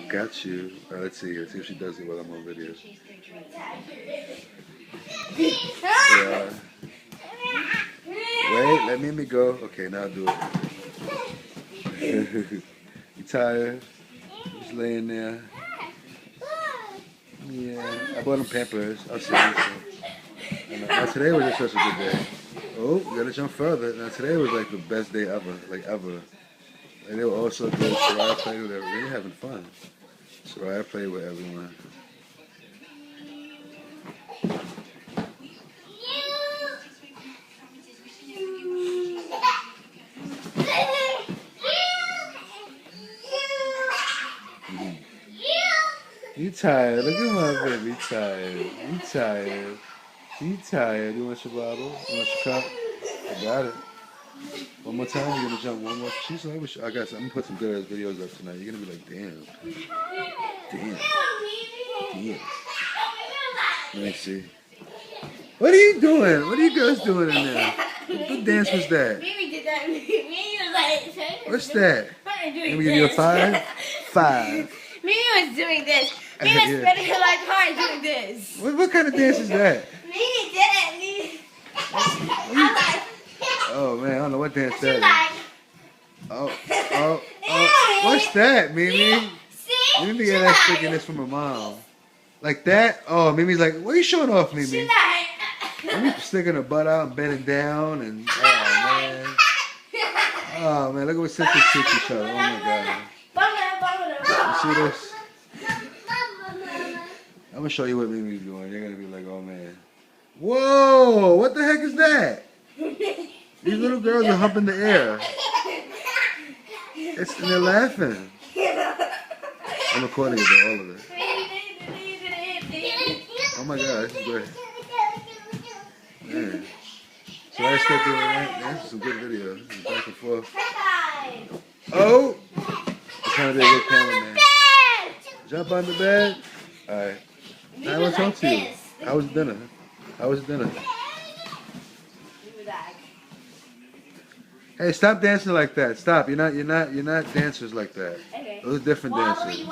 Got you. Let's see here. See if she does it while I'm on video. Yeah. Wait, let Mimi go. Okay, now do it. You tired? Just laying there. Yeah. I bought him Pampers. I'll see you. Now today was just such a good day. Oh, we gotta jump further. Now today was like the best day ever, like ever. Like they were all so good. Soraya played with everyone. They were having fun. Soraya played with everyone. You tired? Look at my baby. Tired. You tired? You tired? You want your bottle? You want your cup? I got it. One more time, you're gonna jump one more. She's like, I got. I'm gonna put some good ass videos up tonight. You're gonna be like, damn. Let me see. What are you doing? What are you girls doing in there? What dance was that? Mimi did that. Mimi was like, what's that? Let me give you a 5. 5. Mimi was doing this. Mimi was spending her life hard doing this. What kind of dance is that? Mimi did it. Mimi. Oh man, I don't know what dance She that is. like, Oh. What's that, Mimi? See? You need to get that stickiness from her mom. Like that? Oh, Mimi's like, what are you showing off, Mimi? She like. Mimi sticking her butt out and bending down and oh man, look at what sisters teach each other. Oh my god. You see this? I'm gonna show you what Mimi's doing. You're gonna be like, oh man. Whoa! What the heck is that? These little girls are humping the air. And they're laughing. I'm recording it though, all of it. Oh my god, this is great. Man. So I start doing that. That's some good videos. Back and forth. Oh! I'm trying to be a good cameraman. Jump on the bed. Alright. Now I want to talk to you. How was dinner? How was dinner? Hey, stop dancing like that. Stop. You're not dancers like that. Those are different dances.